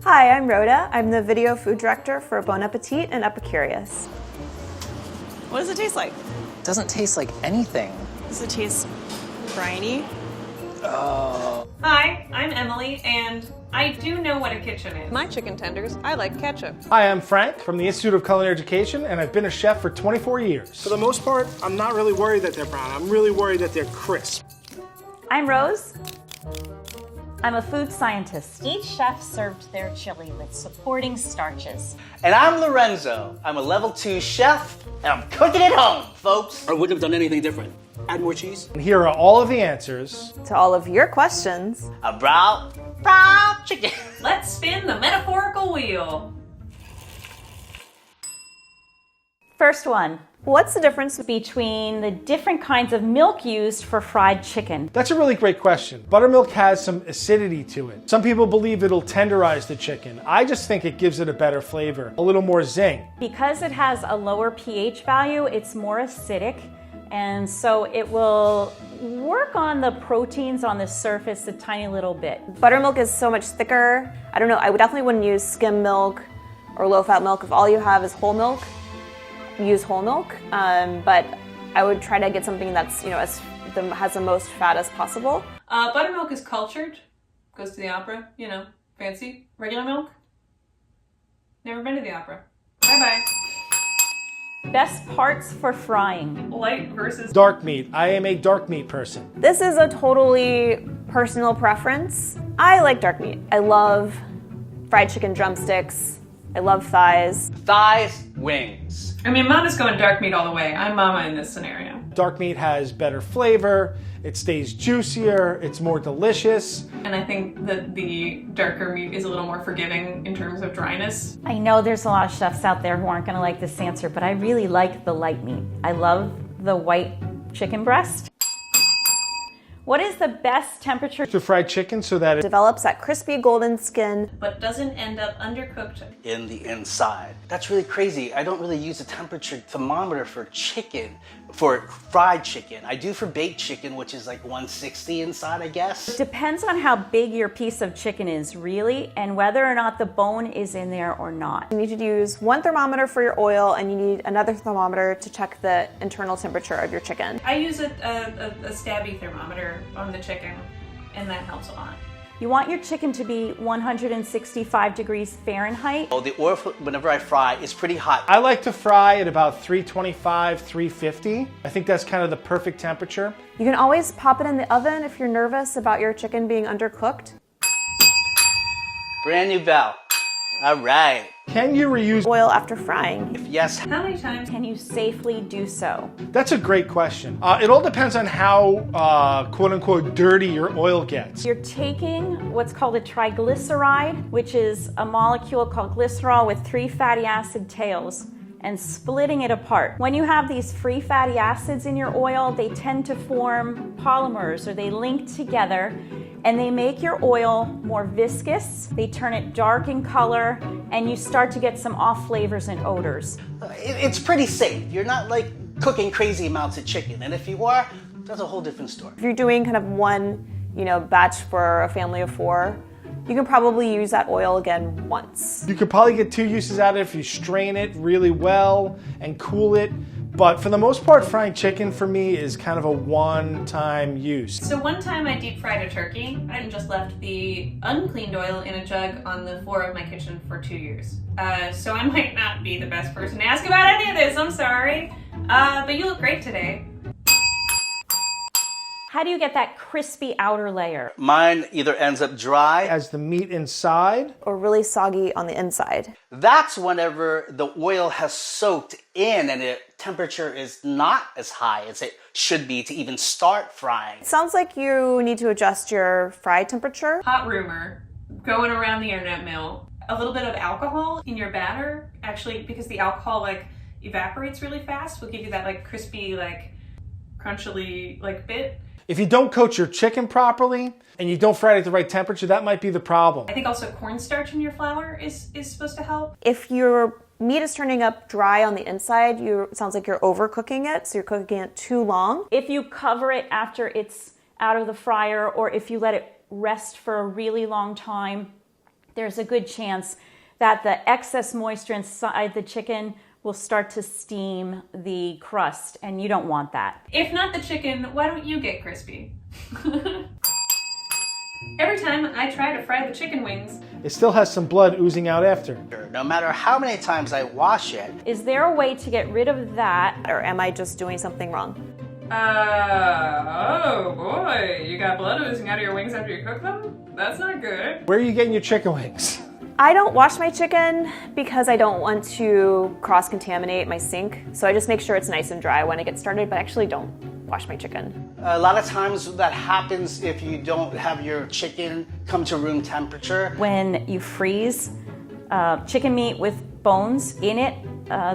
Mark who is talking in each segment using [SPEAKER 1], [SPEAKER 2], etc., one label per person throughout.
[SPEAKER 1] Hi, I'm Rhoda. I'm the video food director for Bon Appétit and Epicurious.
[SPEAKER 2] What does it taste like?
[SPEAKER 3] It doesn't taste like anything.
[SPEAKER 2] Does it taste briny?
[SPEAKER 3] Oh.
[SPEAKER 4] Hi, I'm Emily, and I do know what a kitchen is.
[SPEAKER 2] My chicken tenders, I like ketchup.
[SPEAKER 5] Hi, I'm Frank from the Institute of Culinary Education, and I've been a chef for 24 years.
[SPEAKER 6] For the most part, I'm not really worried that they're brown. I'm really worried that they're crisp.
[SPEAKER 7] I'm Rose. I'm a food scientist.
[SPEAKER 8] Each chef served their chili with supporting starches.
[SPEAKER 9] And I'm Lorenzo. I'm a level 2 chef, and I'm cooking at home, folks.
[SPEAKER 6] I wouldn't have done anything different. Add more cheese.
[SPEAKER 5] And here are all of the answers
[SPEAKER 1] To all of your questions.
[SPEAKER 9] Brown chicken.
[SPEAKER 4] Let's spin the metaphorical wheel.
[SPEAKER 7] First one,
[SPEAKER 1] What's the difference?
[SPEAKER 7] between the different kinds of milk used for fried chicken.
[SPEAKER 5] That's a really great question. Buttermilk has some acidity to it. Some people believe it'll tenderize the chicken. I just think it gives it a better flavor, a little more zing.
[SPEAKER 7] Because it has a lower pH value, it's more acidic, and so it will work on the proteins on the surface a tiny little bit.
[SPEAKER 1] Buttermilk is so much thicker. I don't know, I definitely wouldn't use skim milk or low-fat milk. If all you have is whole milk, use whole milk. But I would try to get something that's, has the most fat as possible.
[SPEAKER 4] Buttermilk is cultured. Goes to the opera, fancy. Regular milk? Never been to the opera. Bye-bye.
[SPEAKER 7] Best parts for frying.
[SPEAKER 4] Light versus
[SPEAKER 5] Dark meat. I am a dark meat person.
[SPEAKER 1] This is a totally personal preference. I like dark meat. I love fried chicken drumsticks. I love thighs.
[SPEAKER 9] Thighs, wings.
[SPEAKER 4] I mean, Mama's going dark meat all the way. I'm Mama in this scenario.
[SPEAKER 5] Dark meat has better flavor, it stays juicier, it's more delicious.
[SPEAKER 4] And I think that the darker meat is a little more forgiving in terms of dryness.
[SPEAKER 7] I know there's a lot of chefs out there who aren't going to like this answer, but I really like the light meat. I love the white chicken breast. What is the best temperature
[SPEAKER 5] To fried chicken so that it
[SPEAKER 1] Develops that crispy golden skin.
[SPEAKER 4] But doesn't end up undercooked.
[SPEAKER 9] In the inside. That's really crazy. I don't really use a temperature thermometer for chicken, for fried chicken. I do for baked chicken, which is like 160 inside, I guess.
[SPEAKER 7] Depends on how big your piece of chicken is, really, and whether or not the bone is in there or not.
[SPEAKER 1] You need to use one thermometer for your oil, and you need another thermometer to check the internal temperature of your chicken.
[SPEAKER 4] I use a stabby thermometer on the chicken, and that helps a lot.
[SPEAKER 7] You want your chicken to be 165 degrees Fahrenheit.
[SPEAKER 9] Oh, the oil, whenever I fry, is pretty hot.
[SPEAKER 5] I like to fry at about 325, 350. I think that's kind of the perfect temperature.
[SPEAKER 1] You can always pop it in the oven if you're nervous about your chicken being undercooked.
[SPEAKER 9] Brand new bell. All right.
[SPEAKER 5] Can you reuse
[SPEAKER 1] Oil after frying.
[SPEAKER 9] If yes,
[SPEAKER 4] How many times
[SPEAKER 7] Can you safely do so?
[SPEAKER 5] That's a great question. It all depends on how quote unquote dirty your oil gets.
[SPEAKER 7] You're taking what's called a triglyceride, which is a molecule called glycerol with 3 fatty acid tails, and splitting it apart. When you have these free fatty acids in your oil, they tend to form polymers, or they link together, and they make your oil more viscous. They turn it dark in color, and you start to get some off flavors and odors.
[SPEAKER 9] it's pretty safe. You're not like cooking crazy amounts of chicken. And if you are, that's a whole different story.
[SPEAKER 1] If you're doing kind of one, batch for a family of 4, you can probably use that oil again once.
[SPEAKER 5] You could probably get 2 uses out of it if you strain it really well and cool it. But for the most part, frying chicken for me is kind of a one-time use.
[SPEAKER 4] So one time I deep fried a turkey and just left the uncleaned oil in a jug on the floor of my kitchen for 2 years. So I might not be the best person to ask about any of this, I'm sorry. But you look great today.
[SPEAKER 7] How do you get that crispy outer layer?
[SPEAKER 9] Mine either ends up dry.
[SPEAKER 5] As the meat inside,
[SPEAKER 1] Or really soggy on the inside.
[SPEAKER 9] That's whenever the oil has soaked in and the temperature is not as high as it should be to even start frying.
[SPEAKER 1] Sounds like you need to adjust your fry temperature.
[SPEAKER 4] Hot rumor going around the internet mill. A little bit of alcohol in your batter, actually, because the alcohol evaporates really fast, will give you that crispy, crunchily bit.
[SPEAKER 5] if you don't coat your chicken properly and you don't fry it at the right temperature, that might be the problem.
[SPEAKER 4] I think also cornstarch in your flour is supposed to help.
[SPEAKER 1] If your meat is turning up dry on the inside, it sounds like you're overcooking it, so you're cooking it too long.
[SPEAKER 7] If you cover it after it's out of the fryer, or if you let it rest for a really long time, there's a good chance that the excess moisture inside the chicken will start to steam the crust, and you don't want that.
[SPEAKER 4] If not the chicken, why don't you get crispy? Every time I try to fry the chicken wings,
[SPEAKER 5] it still has some blood oozing out after.
[SPEAKER 9] No matter how many times I wash it.
[SPEAKER 7] Is there a way to get rid of that?
[SPEAKER 1] Or am I just doing something wrong?
[SPEAKER 4] oh boy, you got blood oozing out of your wings after you cook them? That's not good.
[SPEAKER 5] Where are you getting your chicken wings?
[SPEAKER 1] I don't wash my chicken because I don't want to cross-contaminate my sink. So I just make sure it's nice and dry when I get started, but I actually don't wash my chicken.
[SPEAKER 9] A lot of times that happens if you don't have your chicken come to room temperature.
[SPEAKER 7] When you freeze chicken meat with bones in it,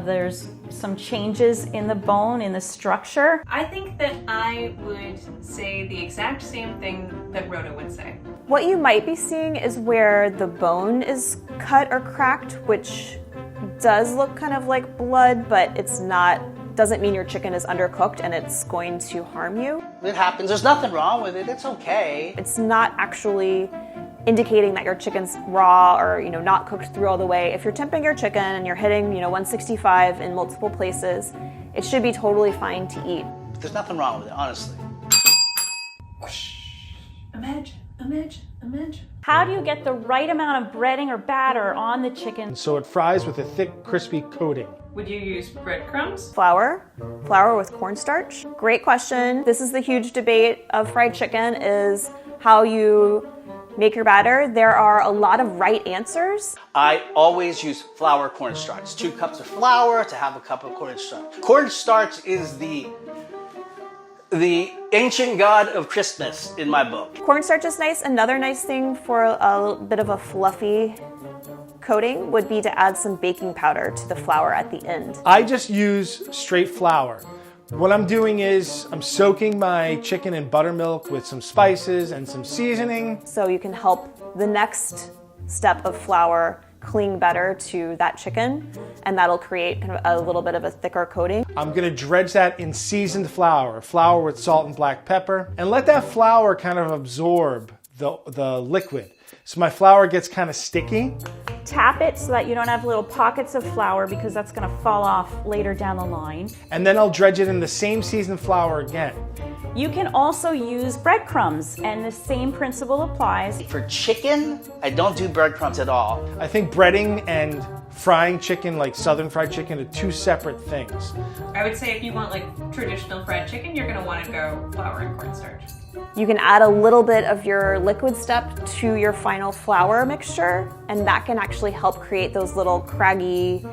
[SPEAKER 7] there's some changes in the bone, in the structure.
[SPEAKER 4] I think that I would say the exact same thing that Rhoda would say.
[SPEAKER 1] What you might be seeing is where the bone is cut or cracked, which does look kind of like blood, but it's not, doesn't mean your chicken is undercooked and it's going to harm you.
[SPEAKER 9] It happens. There's nothing wrong with it. It's okay.
[SPEAKER 1] It's not actually indicating that your chicken's raw or not cooked through all the way. If you're temping your chicken and you're hitting 165 in multiple places, it should be totally fine to eat.
[SPEAKER 9] There's nothing wrong with it, honestly.
[SPEAKER 4] Imagine, imagine, imagine.
[SPEAKER 7] How do you get the right amount of breading or batter on the chicken?
[SPEAKER 5] So it fries with a thick, crispy coating.
[SPEAKER 4] Would you use breadcrumbs?
[SPEAKER 1] Flour with cornstarch. Great question. This is the huge debate of fried chicken, is how you make your batter. There are a lot of right answers.
[SPEAKER 9] I always use flour cornstarch. 2 cups of flour to have a cup of cornstarch. Cornstarch is the ancient god of Christmas in my book.
[SPEAKER 1] Cornstarch is nice. Another nice thing for a bit of a fluffy coating would be to add some baking powder to the flour at the end.
[SPEAKER 5] I just use straight flour. What I'm doing is I'm soaking my chicken in buttermilk with some spices and some seasoning.
[SPEAKER 1] So you can help the next step of flour cling better to that chicken, and that'll create kind of a little bit of a thicker coating.
[SPEAKER 5] I'm gonna dredge that in seasoned flour with salt and black pepper, and let that flour kind of absorb the liquid. So my flour gets kind of sticky.
[SPEAKER 7] Tap it so that you don't have little pockets of flour, because that's going to fall off later down the line.
[SPEAKER 5] And then I'll dredge it in the same seasoned flour again.
[SPEAKER 7] You can also use breadcrumbs, and the same principle applies.
[SPEAKER 9] For chicken, I don't do breadcrumbs at all.
[SPEAKER 5] I think breading and frying chicken, like southern fried chicken, are 2 separate things.
[SPEAKER 4] I would say if you want like traditional fried chicken, you're gonna want to go flour and cornstarch.
[SPEAKER 1] You can add a little bit of your liquid step to your final flour mixture, and that can actually help create those little craggy,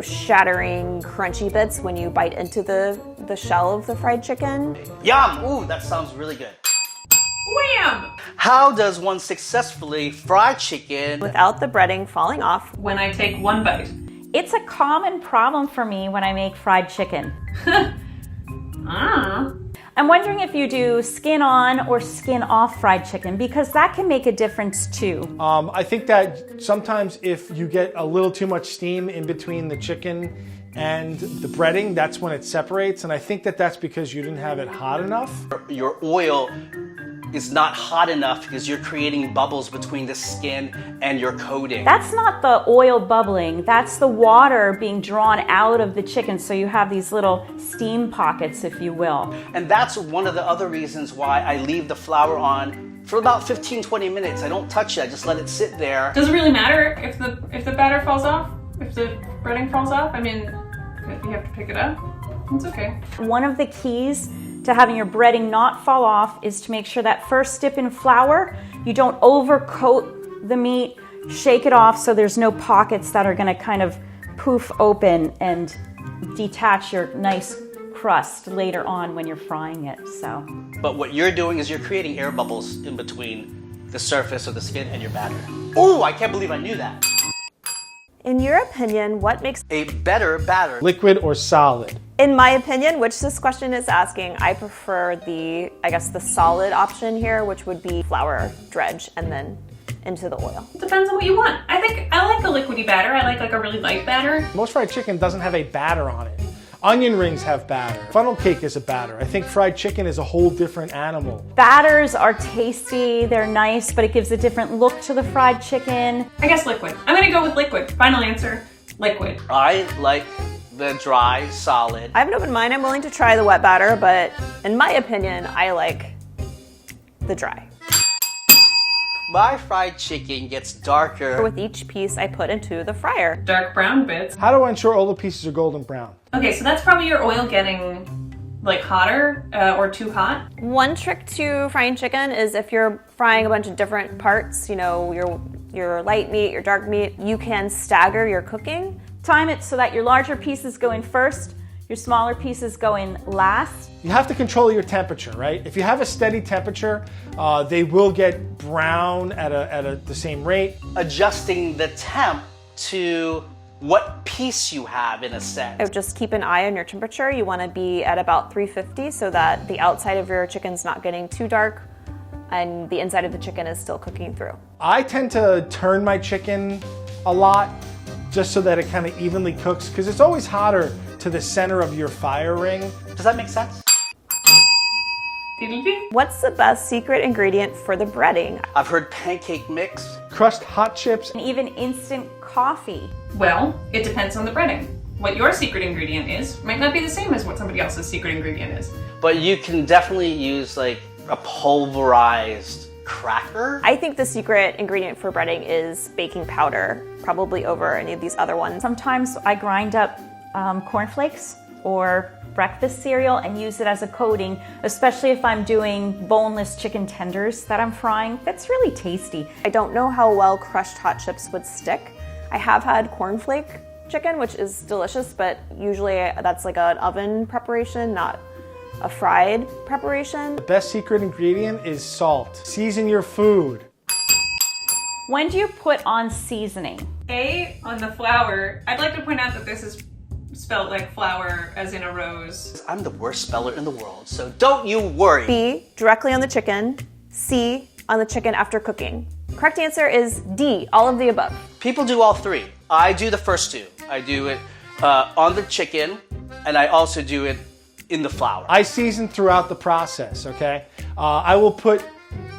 [SPEAKER 1] shattering, crunchy bits when you bite into the shell of the fried chicken.
[SPEAKER 9] Yum! Ooh, that sounds really good.
[SPEAKER 4] Wham!
[SPEAKER 9] How does one successfully fry chicken
[SPEAKER 1] without the breading falling off?
[SPEAKER 4] When I take one bite.
[SPEAKER 7] It's a common problem for me when I make fried chicken. I'm wondering if you do skin on or skin off fried chicken, because that can make a difference too.
[SPEAKER 5] I think that sometimes if you get a little too much steam in between the chicken and the breading, that's when it separates, and I think that that's because you didn't have it hot enough.
[SPEAKER 9] Your oil is not hot enough because you're creating bubbles between the skin and your coating.
[SPEAKER 7] That's not the oil bubbling, that's the water being drawn out of the chicken, so you have these little steam pockets, if you will.
[SPEAKER 9] And that's one of the other reasons why I leave the flour on for about 15-20 minutes. I don't touch it, I just let it sit there.
[SPEAKER 4] Does it really matter if the batter falls off? If the breading falls off? I mean, if you have to pick it up, it's okay.
[SPEAKER 7] One of the keys to having your breading not fall off is to make sure that first dip in flour, you don't overcoat the meat, shake it off so there's no pockets that are gonna kind of poof open and detach your nice crust later on when you're frying it, so.
[SPEAKER 9] But what you're doing is you're creating air bubbles in between the surface of the skin and your batter. Ooh, I can't believe I knew that.
[SPEAKER 1] In your opinion, what makes
[SPEAKER 9] a better batter?
[SPEAKER 5] Liquid or solid?
[SPEAKER 1] In my opinion, which this question is asking, I prefer the solid option here, which would be flour dredge and then into the oil.
[SPEAKER 4] It depends on what you want. I think I like a liquidy batter. I like a really light batter.
[SPEAKER 5] Most fried chicken doesn't have a batter on it. Onion rings have batter. Funnel cake is a batter. I think fried chicken is a whole different animal.
[SPEAKER 7] Batters are tasty, they're nice, but it gives a different look to the fried chicken.
[SPEAKER 4] I guess liquid. I'm gonna go with liquid. Final answer, liquid.
[SPEAKER 9] I like the dry, solid.
[SPEAKER 1] I have an open mind. I'm willing to try the wet batter, but in my opinion, I like the dry.
[SPEAKER 9] My fried chicken gets darker
[SPEAKER 1] With each piece I put into the fryer.
[SPEAKER 4] Dark brown bits.
[SPEAKER 5] How do I ensure all the pieces are golden brown?
[SPEAKER 4] Okay, so that's probably your oil getting like hotter or too hot.
[SPEAKER 1] One trick to frying chicken is if you're frying a bunch of different parts, you know, your light meat, your dark meat, you can stagger your cooking.
[SPEAKER 7] Time it so that your larger pieces go in first, your smaller pieces go in last.
[SPEAKER 5] You have to control your temperature, right? If you have a steady temperature, they will get brown at the same rate.
[SPEAKER 9] Adjusting the temp to what piece you have in a sense.
[SPEAKER 1] Just keep an eye on your temperature. You want to be at about 350 so that the outside of your chicken's not getting too dark and the inside of the chicken is still cooking through.
[SPEAKER 5] I tend to turn my chicken a lot just so that it kind of evenly cooks, because it's always hotter to the center of your fire ring.
[SPEAKER 9] Does that make sense?
[SPEAKER 1] What's the best secret ingredient for the breading?
[SPEAKER 9] I've heard pancake mix.
[SPEAKER 5] Crushed hot chips.
[SPEAKER 7] And even instant coffee.
[SPEAKER 4] Well, it depends on the breading. What your secret ingredient is might not be the same as what somebody else's secret ingredient is.
[SPEAKER 9] But you can definitely use like a pulverized cracker.
[SPEAKER 1] I think the secret ingredient for breading is baking powder, probably over any of these other ones.
[SPEAKER 7] Sometimes I grind up cornflakes or breakfast cereal and use it as a coating, especially if I'm doing boneless chicken tenders that I'm frying. That's really tasty.
[SPEAKER 1] I don't know how well crushed hot chips would stick. I have had cornflake chicken, which is delicious, but usually that's like an oven preparation, not a fried preparation.
[SPEAKER 5] The best secret ingredient is salt. Season your food.
[SPEAKER 7] When do you put on seasoning?
[SPEAKER 4] A, on the flour. I'd like to point out that this is spelled like flower as in a rose.
[SPEAKER 9] I'm the worst speller in the world, so don't you worry.
[SPEAKER 1] B, directly on the chicken. C, on the chicken after cooking. Correct answer is D, all of the above.
[SPEAKER 9] People do all three. I do the first two. I do it on the chicken, and I also do it in the flour.
[SPEAKER 5] I season throughout the process, okay? I will put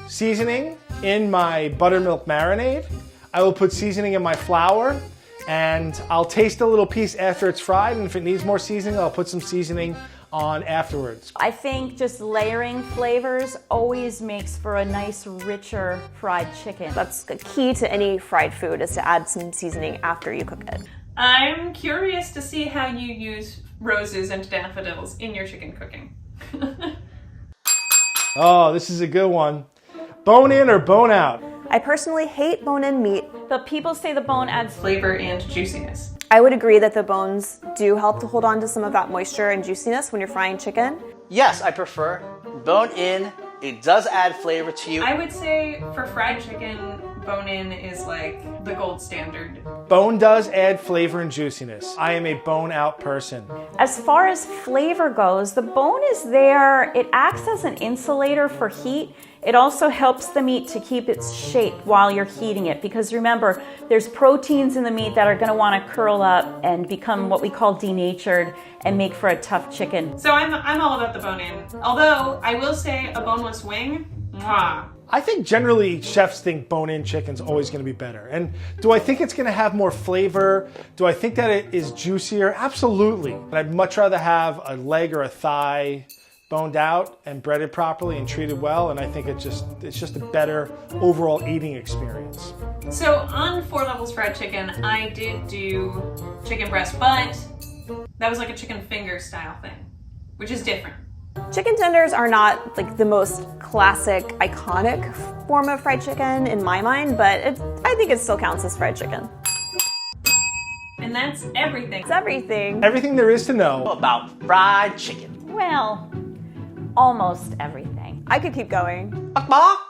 [SPEAKER 5] seasoning in my buttermilk marinade. I will put seasoning in my flour, and I'll taste a little piece after it's fried, and if it needs more seasoning, I'll put some seasoning on afterwards.
[SPEAKER 7] I think just layering flavors always makes for a nice, richer fried chicken.
[SPEAKER 1] That's the key to any fried food, is to add some seasoning after you cook it.
[SPEAKER 4] I'm curious to see how you use roses and daffodils in your chicken cooking.
[SPEAKER 5] Oh, this is a good one. Bone in or bone out?
[SPEAKER 1] I personally hate bone-in meat.
[SPEAKER 7] But people say the bone adds
[SPEAKER 4] Flavor and juiciness.
[SPEAKER 1] I would agree that the bones do help to hold on to some of that moisture and juiciness when you're frying chicken.
[SPEAKER 9] Yes, I prefer bone in. It does add flavor to you.
[SPEAKER 4] I would say for fried chicken, bone-in is like the gold standard.
[SPEAKER 5] Bone does add flavor and juiciness. I am a bone out person.
[SPEAKER 7] As far as flavor goes, the bone is there. It acts as an insulator for heat. It also helps the meat to keep its shape while you're heating it, because remember, there's proteins in the meat that are going to want to curl up and become what we call denatured and make for a tough chicken.
[SPEAKER 4] So I'm all about the bone-in. Although I will say a boneless wing, mwah.
[SPEAKER 5] I think generally chefs think bone-in chicken's always going to be better. And do I think it's going to have more flavor? Do I think that it is juicier? Absolutely. But I'd much rather have a leg or a thigh boned out and breaded properly and treated well, and I think it's just a better overall eating experience.
[SPEAKER 4] So on 4 Levels Fried Chicken, I did do chicken breast, but that was like a chicken finger style thing, which is different.
[SPEAKER 1] Chicken tenders are not like the most classic, iconic form of fried chicken in my mind, but I think it still counts as fried chicken.
[SPEAKER 4] And that's everything.
[SPEAKER 1] It's everything.
[SPEAKER 5] Everything there is to know
[SPEAKER 9] about fried chicken.
[SPEAKER 7] Well, almost everything.
[SPEAKER 1] I could keep going.
[SPEAKER 9] Bok bok.